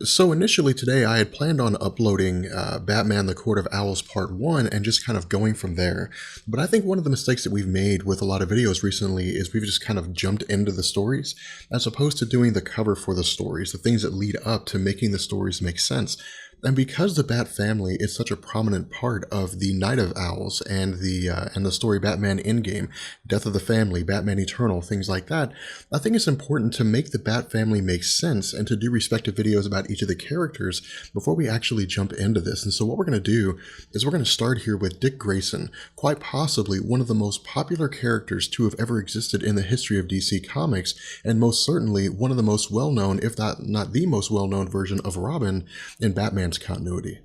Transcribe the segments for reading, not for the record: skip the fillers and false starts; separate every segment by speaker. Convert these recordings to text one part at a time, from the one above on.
Speaker 1: So initially today, I had planned on uploading Batman: The Court of Owls Part 1 and just kind of going from there. But I think one of the mistakes that we've made with a lot of videos recently is we've just kind of jumped into the stories as opposed to doing the cover for the stories, the things that lead up to making the stories make sense. And because the Bat family is such a prominent part of the Night of Owls and the story Batman Endgame, Death of the Family, Batman Eternal, things like that, I think it's important to make the Bat family make sense and to do respective videos about each of the characters before we actually jump into this. And so what we're going to do is we're going to start here with Dick Grayson, quite possibly one of the most popular characters to have ever existed in the history of DC Comics, and most certainly one of the most well-known, if not the most well-known version of Robin in Batman's continuity.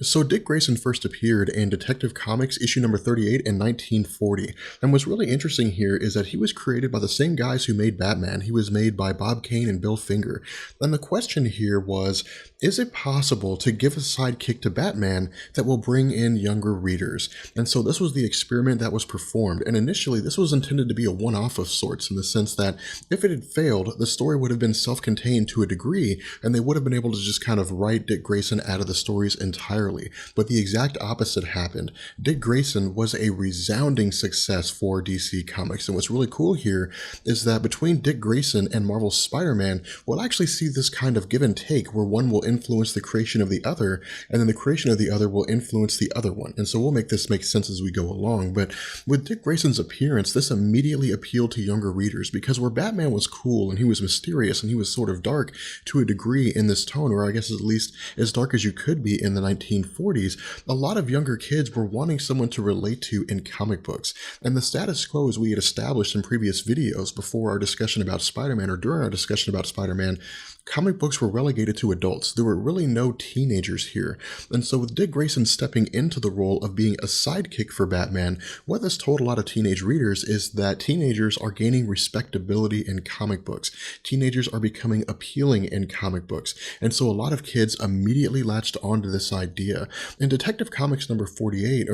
Speaker 1: So Dick Grayson first appeared in Detective Comics issue number 38 in 1940, and what's really interesting here is that he was created by the same guys who made Batman. He was made by Bob Kane and Bill Finger, and the question here was, is it possible to give a sidekick to Batman that will bring in younger readers? And so this was the experiment that was performed, and initially this was intended to be a one-off of sorts in the sense that if it had failed, the story would have been self-contained to a degree, and they would have been able to just kind of write Dick Grayson out of the stories entirely. But the exact opposite happened. Dick Grayson was a resounding success for DC Comics, and what's really cool here is that between Dick Grayson and Marvel's Spider-Man, we'll actually see this kind of give and take where one will influence the creation of the other, and then the creation of the other will influence the other one. And so we'll make this make sense as we go along. But with Dick Grayson's appearance, this immediately appealed to younger readers, because where Batman was cool and he was mysterious and he was sort of dark to a degree in this tone, or I guess at least as dark as you could be in the 1940s, a lot of younger kids were wanting someone to relate to in comic books. And the status quo, as we had established in previous videos before our discussion about Spider-Man or during our discussion about Spider-Man, comic books were relegated to adults. There were really no teenagers here. And so with Dick Grayson stepping into the role of being a sidekick for Batman, what this told a lot of teenage readers is that teenagers are gaining respectability in comic books. Teenagers are becoming appealing in comic books. And so a lot of kids immediately latched onto this idea. In Detective Comics number 38,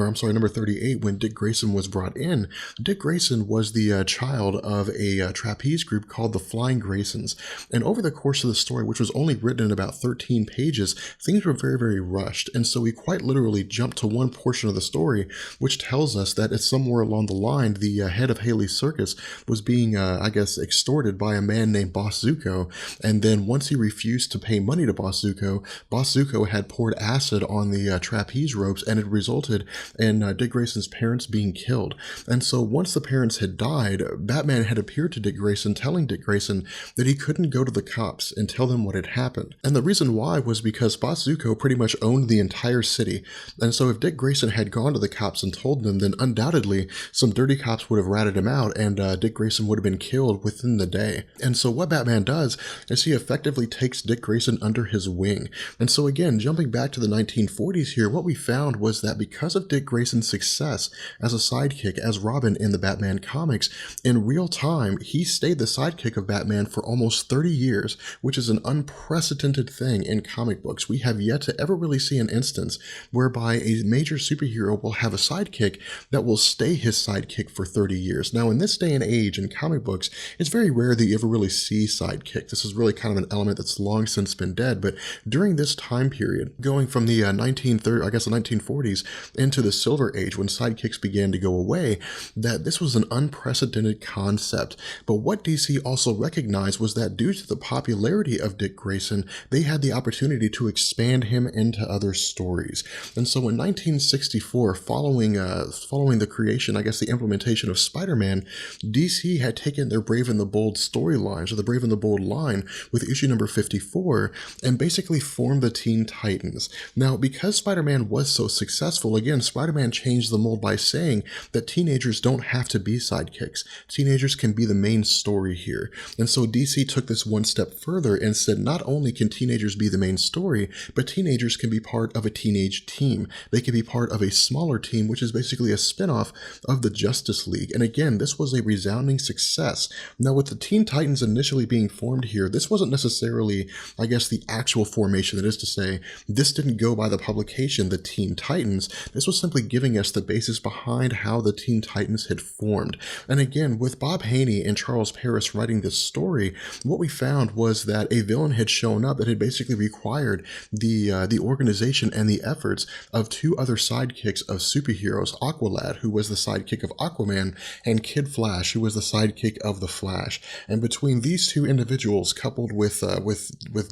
Speaker 1: when Dick Grayson was brought in, Dick Grayson was the child of a trapeze group called the Flying Graysons. And over the course of the story, which was only written in about 13 pages, things were very, very rushed. And so we quite literally jumped to one portion of the story, which tells us that it's somewhere along the line, the head of Haley's Circus was being, I guess, extorted by a man named Boss Zuko. And then once he refused to pay money to Boss Zuko had poured acid on the trapeze ropes, and it resulted in Dick Grayson's parents being killed. And so once the parents had died, Batman had appeared to Dick Grayson, telling Dick Grayson that he couldn't go to the cops and tell them what had happened. And the reason why was because Boss Zuko pretty much owned the entire city. And so if Dick Grayson had gone to the cops and told them, then undoubtedly some dirty cops would have ratted him out, and Dick Grayson would have been killed within the day. And so what Batman does is he effectively takes Dick Grayson under his wing. And so again, jumping back to the 1940s here, what we found was that because of Dick Grayson's success as a sidekick, as Robin in the Batman comics, in real time, he stayed the sidekick of Batman for almost 30 years, which is an unprecedented thing in comic books. We have yet to ever really see an instance whereby a major superhero will have a sidekick that will stay his sidekick for 30 years. Now, in this day and age in comic books, it's very rare that you ever really see sidekick. This is really kind of an element that's long since been dead, but during this time period, going from the 1940s into the Silver Age, when sidekicks began to go away, that this was an unprecedented concept. But what DC also recognized was that due to the popularity of Dick Grayson, they had the opportunity to expand him into other stories. And so in 1964, following the creation, I guess the implementation of Spider-Man, DC had taken their Brave and the Bold storylines, or the Brave and the Bold line, with issue number 54, and basically formed the Teen Titans. Now, because Spider-Man was so successful, again, Spider-Man changed the mold by saying that teenagers don't have to be sidekicks. Teenagers can be the main story here. And so DC took this one step further and said not only can teenagers be the main story, but teenagers can be part of a teenage team. They can be part of a smaller team, which is basically a spin-off of the Justice League. And again, this was a resounding success. Now, with the Teen Titans initially being formed here, this wasn't necessarily, I guess, the actual formation. That is to say, this didn't go by the publication, the Teen Titans, this was simply giving us the basis behind how the Teen Titans had formed. And again, with Bob Haney and Charles Paris writing this story, what we found was that a villain had shown up that had basically required the organization and the efforts of two other sidekicks of superheroes, Aqualad, who was the sidekick of Aquaman, and Kid Flash, who was the sidekick of the Flash. And between these two individuals, coupled with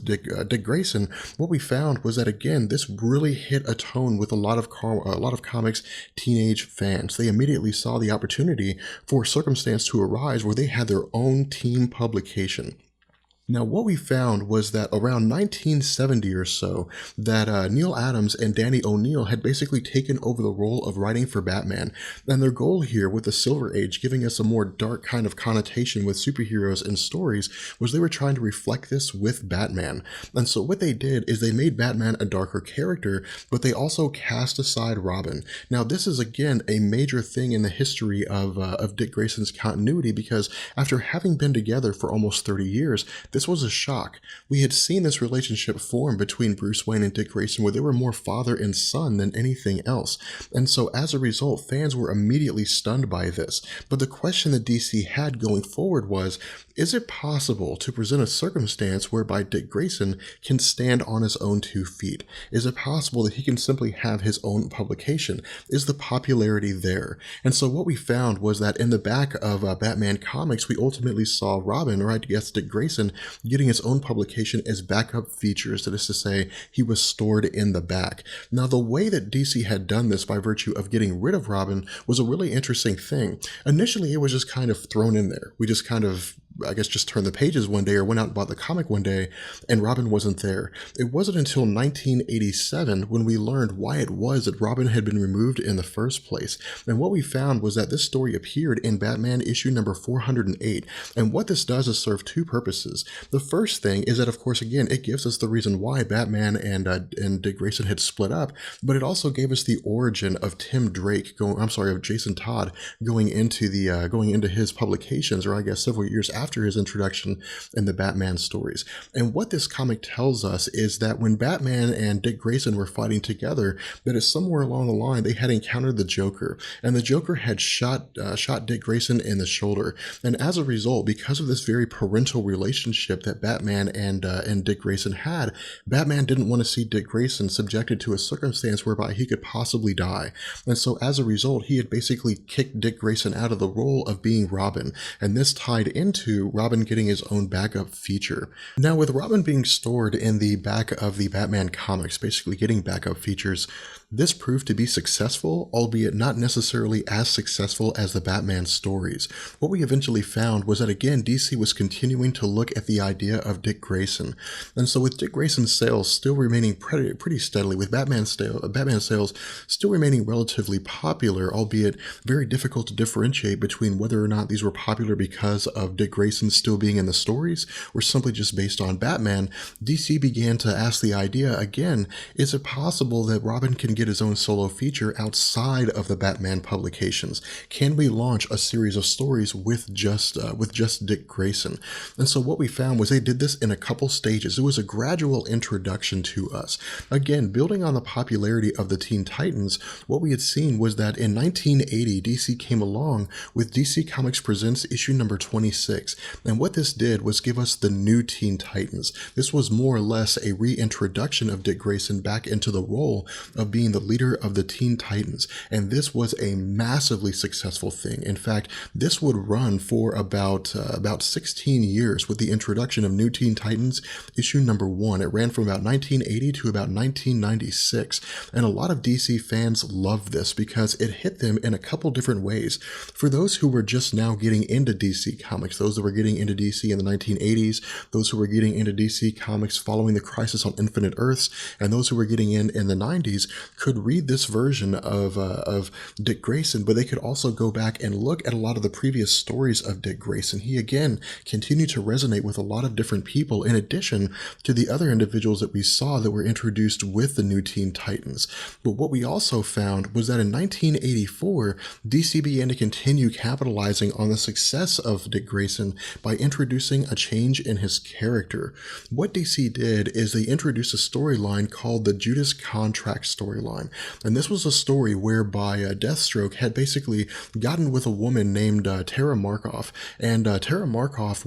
Speaker 1: Dick Grayson, what we found was that again, this really hit a tone with a lot of comics teenage fans. They immediately saw the opportunity for a circumstance to arise where they had their own team publication. Now, what we found was that around 1970 or so, that Neil Adams and Danny O'Neil had basically taken over the role of writing for Batman. And their goal here with the Silver Age, giving us a more dark kind of connotation with superheroes and stories, was they were trying to reflect this with Batman. And so what they did is they made Batman a darker character, but they also cast aside Robin. Now, this is, again, a major thing in the history of Dick Grayson's continuity, because after having been together for almost 30 years, this was a shock. We had seen this relationship form between Bruce Wayne and Dick Grayson where they were more father and son than anything else. And so as a result, fans were immediately stunned by this. But the question that DC had going forward was, is it possible to present a circumstance whereby Dick Grayson can stand on his own 2 feet? Is it possible that he can simply have his own publication? Is the popularity there? And so what we found was that in the back of Batman comics, we ultimately saw Robin, or I guess Dick Grayson, getting his own publication as backup features. That is to say, he was stored in the back. Now, the way that DC had done this by virtue of getting rid of Robin was a really interesting thing. Initially, it was just kind of thrown in there. We just kind of, I guess, just turned the pages one day or went out and bought the comic one day, and Robin wasn't there. It wasn't until 1987 when we learned why it was that Robin had been removed in the first place. And what we found was that this story appeared in Batman issue number 408. And what this does is serve 2 purposes. The first thing is that, of course, again, it gives us the reason why Batman and Dick Grayson had split up, but it also gave us the origin of of Jason Todd going into his publications, or I guess several years after his introduction in the Batman stories. And what this comic tells us is that when Batman and Dick Grayson were fighting together, that is somewhere along the line they had encountered the Joker, and the Joker had shot Dick Grayson in the shoulder. And as a result, because of this very parental relationship that Batman and Dick Grayson had, Batman didn't want to see Dick Grayson subjected to a circumstance whereby he could possibly die. And so as a result, he had basically kicked Dick Grayson out of the role of being Robin, and this tied into Robin getting his own backup feature. Now, with Robin being stored in the back of the Batman comics, basically getting backup features, this proved to be successful, albeit not necessarily as successful as the Batman stories. What we eventually found was that, again, DC was continuing to look at the idea of Dick Grayson. And so with Dick Grayson's sales still remaining pretty steadily, with Batman sales still remaining relatively popular, albeit very difficult to differentiate between whether or not these were popular because of Dick Grayson still being in the stories or simply just based on Batman, DC began to ask the idea again, is it possible that Robin can get his own solo feature outside of the Batman publications? Can we launch a series of stories with just Dick Grayson? And so what we found was they did this in a couple stages. It was a gradual introduction to us. Again, building on the popularity of the Teen Titans, what we had seen was that in 1980, DC came along with DC Comics Presents issue number 26. And what this did was give us the new Teen Titans. This was more or less a reintroduction of Dick Grayson back into the role of being the leader of the Teen Titans. And this was a massively successful thing. In fact, this would run for about 16 years with the introduction of New Teen Titans issue number 1. It ran from about 1980 to about 1996. And a lot of DC fans loved this because it hit them in a couple different ways. For those who were just now getting into DC Comics, those that were getting into DC in the 1980s, those who were getting into DC Comics following the Crisis on Infinite Earths, and those who were getting in the 90s, could read this version of Dick Grayson, but they could also go back and look at a lot of the previous stories of Dick Grayson. He again continued to resonate with a lot of different people in addition to the other individuals that we saw that were introduced with the new Teen Titans. But what we also found was that in 1984, DC began to continue capitalizing on the success of Dick Grayson by introducing a change in his character. What DC did is they introduced a storyline called the Judas Contract storyline. And this was a story whereby Deathstroke had basically gotten with a woman named Tara Markoff. And Tara Markoff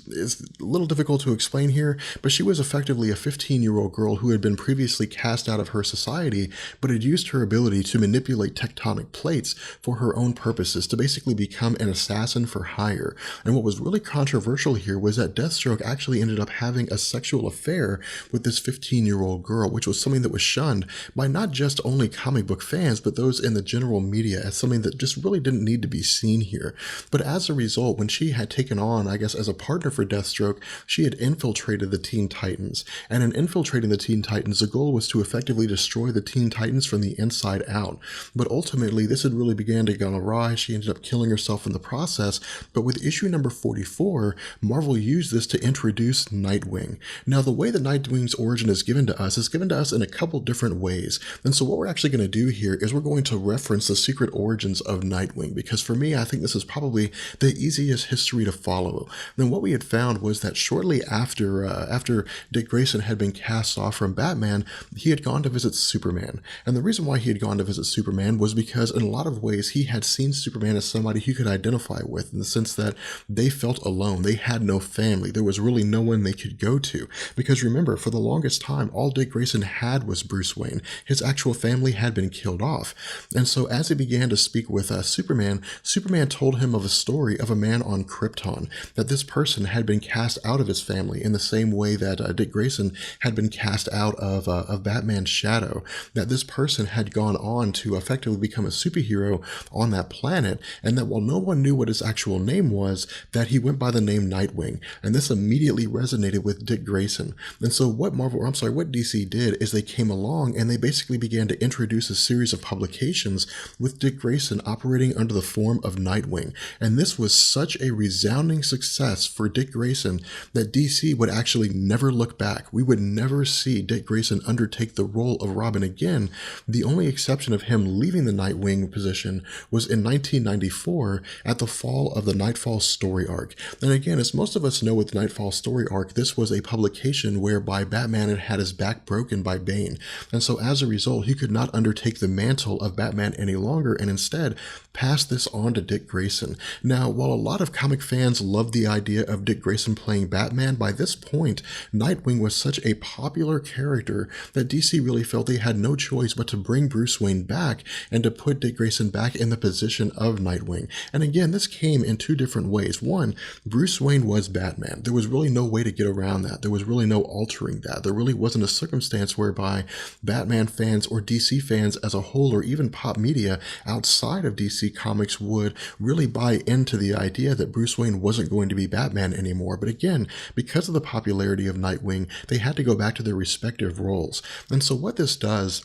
Speaker 1: is a little difficult to explain here, but she was effectively a 15-year-old girl who had been previously cast out of her society, but had used her ability to manipulate tectonic plates for her own purposes to basically become an assassin for hire. And what was really controversial here was that Deathstroke actually ended up having a sexual affair with this 15-year-old girl, which was something that was shunned by not just only comic book fans, but those in the general media as something that just really didn't need to be seen here. But as a result, when she had taken on, I guess, as a partner for Deathstroke, she had infiltrated the Teen Titans. And in infiltrating the Teen Titans, the goal was to effectively destroy the Teen Titans from the inside out. But ultimately, this had really began to go awry. She ended up killing herself in the process. But with issue number 44, Marvel used this to introduce Nightwing. Now, the way that Nightwing's origin is given to us in a couple different ways. And so what we're actually going to do here is we're going to reference the secret origins of Nightwing, because for me, I think this is probably the easiest history to follow. Then what we had found was that shortly after Dick Grayson had been cast off from Batman, he had gone to visit Superman. And the reason why he had gone to visit Superman was because in a lot of ways he had seen Superman as somebody he could identify with, in the sense that they felt alone. They had no family. There was really no one they could go to. Because remember, for the longest time, all Dick Grayson had was Bruce Wayne. His actual family had been killed off. And so as he began to speak with Superman, Superman told him of a story of a man on Krypton, that this person had been cast out of his family in the same way that Dick Grayson had been cast out of Batman's shadow, that this person had gone on to effectively become a superhero on that planet, and that while no one knew what his actual name was, that he went by the name Nightwing. And this immediately resonated with Dick Grayson. And so what DC did is they came along and they basically began to introduce a series of publications with Dick Grayson operating under the form of Nightwing. And this was such a resounding success for Dick Grayson that DC would actually never look back. We would never see Dick Grayson undertake the role of Robin again. The only exception of him leaving the Nightwing position was in 1994 at the fall of the Nightfall Story Arc. And again, as most of us know with the Nightfall Story Arc, this was a publication whereby Batman had had his back broken by Bane. And so as a result, he could not undertake the mantle of Batman any longer, and instead passed this on to Dick Grayson. Now, while a lot of comic fans loved the idea of Dick Grayson playing Batman, by this point, Nightwing was such a popular character that DC really felt they had no choice but to bring Bruce Wayne back and to put Dick Grayson back in the position of Nightwing. And again, this came in two different ways. One, Bruce Wayne was Batman. There was really no way to get around that. There was really no altering that. There really wasn't a circumstance whereby Batman fans or DC fans as a whole, or even pop media outside of DC Comics, would really buy into the idea that Bruce Wayne wasn't going to be Batman anymore. But again, because of the popularity of Nightwing, they had to go back to their respective roles. And so what this does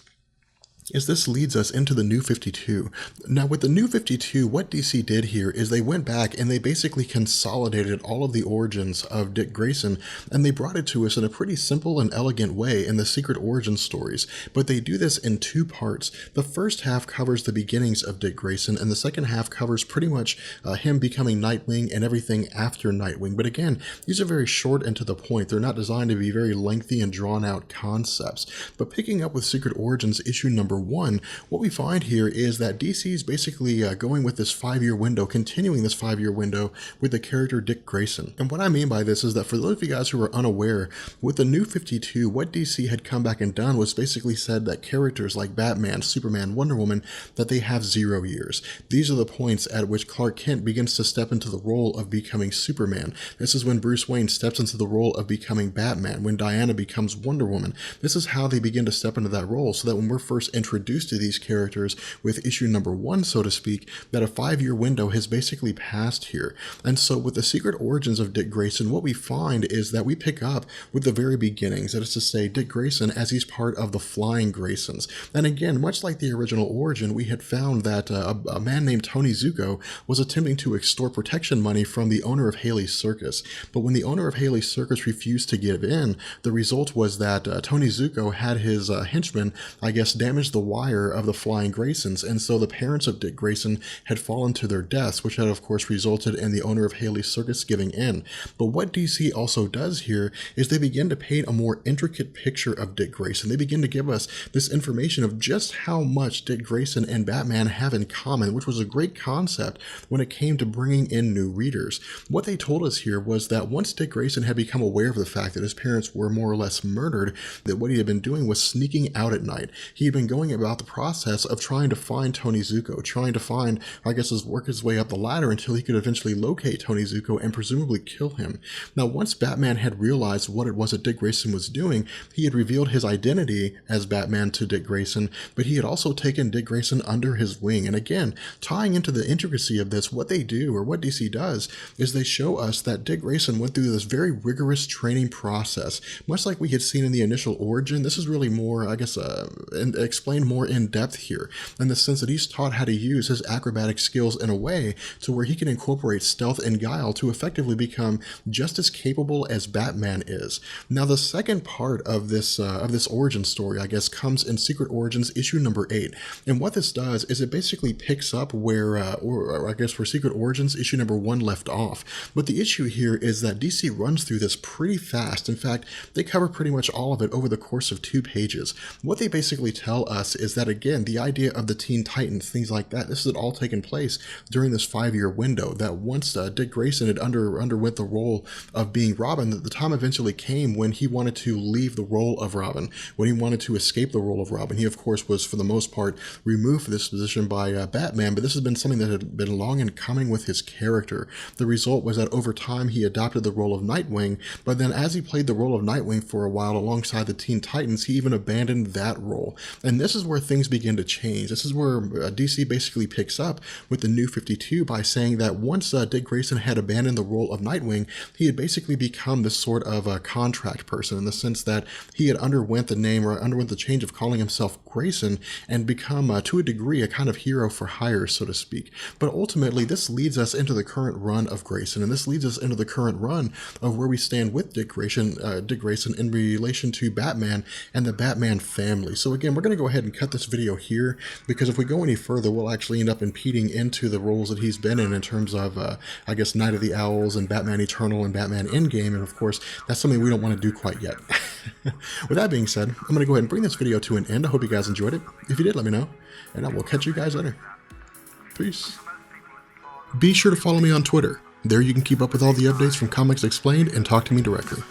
Speaker 1: is this leads us into the New 52. Now with the New 52, what DC did here is they went back and they basically consolidated all of the origins of Dick Grayson, and they brought it to us in a pretty simple and elegant way in the Secret Origin stories. But they do this in two parts. The first half covers the beginnings of Dick Grayson, and the second half covers pretty much him becoming Nightwing and everything after Nightwing. But again, these are very short and to the point. They're not designed to be very lengthy and drawn out concepts. But picking up with Secret Origins issue number 1, what we find here is that DC is basically going with this 5-year window, continuing this 5-year window with the character Dick Grayson. And what I mean by this is that for those of you guys who are unaware, with the New 52, what DC had come back and done was basically said that characters like Batman, Superman, Wonder Woman, that they have 0 years. These are the points at which Clark Kent begins to step into the role of becoming Superman. This is when Bruce Wayne steps into the role of becoming Batman, when Diana becomes Wonder Woman. This is how they begin to step into that role, so that when we're first introduced introduced to these characters with issue number 1, so to speak, that a 5-year window has basically passed here. And so with the secret origins of Dick Grayson, what we find is that we pick up with the very beginnings, that is to say, Dick Grayson as he's part of the Flying Graysons. And again, much like the original origin, we had found that a man named Tony Zuko was attempting to extort protection money from the owner of Haley's Circus. But when the owner of Haley's Circus refused to give in, the result was that Tony Zuko had his henchmen, I guess, damage the wire of the Flying Graysons, and so the parents of Dick Grayson had fallen to their deaths, which had of course resulted in the owner of Haley's Circus giving in. But what DC also does here is they begin to paint a more intricate picture of Dick Grayson. They begin to give us this information of just how much Dick Grayson and Batman have in common, which was a great concept when it came to bringing in new readers. What they told us here was that once Dick Grayson had become aware of the fact that his parents were more or less murdered, that what he had been doing was sneaking out at night. He had been going about the process of trying to find Tony Zuko, trying to find, I guess, work his way up the ladder until he could eventually locate Tony Zuko and presumably kill him. Now, once Batman had realized what it was that Dick Grayson was doing, he had revealed his identity as Batman to Dick Grayson, but he had also taken Dick Grayson under his wing. And again, tying into the intricacy of this, what they do, or what DC does, is they show us that Dick Grayson went through this very rigorous training process. Much like we had seen in the initial origin, this is really more, I guess, explained more in depth here, in the sense that he's taught how to use his acrobatic skills in a way to where he can incorporate stealth and guile to effectively become just as capable as Batman is. Now, the second part of this origin story, I guess, comes in Secret Origins issue number 8, and what this does is it basically picks up where, or I guess where Secret Origins issue number 1 left off. But the issue here is that DC runs through this pretty fast. In fact, they cover pretty much all of it over the course of 2 pages. What they basically tell us is that, again, the idea of the Teen Titans, things like that, this had all taken place during this 5-year window, that once Dick Grayson had underwent the role of being Robin, that the time eventually came when he wanted to leave the role of Robin, when he wanted to escape the role of Robin. He, of course, was, for the most part, removed from this position by Batman, but this has been something that had been long in coming with his character. The result was that over time he adopted the role of Nightwing, but then as he played the role of Nightwing for a while alongside the Teen Titans, he even abandoned that role. And this is where things begin to change. This is where DC basically picks up with the New 52 by saying that once Dick Grayson had abandoned the role of Nightwing, he had basically become this sort of a contract person, in the sense that he had underwent the change of calling himself Grayson and become, to a degree, a kind of hero for hire, so to speak. But ultimately, this leads us into the current run of Grayson, and this leads us into the current run of where we stand with Dick Grayson in relation to Batman and the Batman family. So again, we're going to go ahead and cut this video here, because if we go any further, we'll actually end up impeding into the roles that he's been in terms of, I guess, Night of the Owls and Batman Eternal and Batman Endgame, and of course, that's something we don't want to do quite yet. With that being said, I'm going to go ahead and bring this video to an end. I hope you guys enjoyed it. If you did, let me know, and I will catch you guys later. Peace. Be sure to follow me on Twitter. There you can keep up with all the updates from Comics Explained and talk to me directly.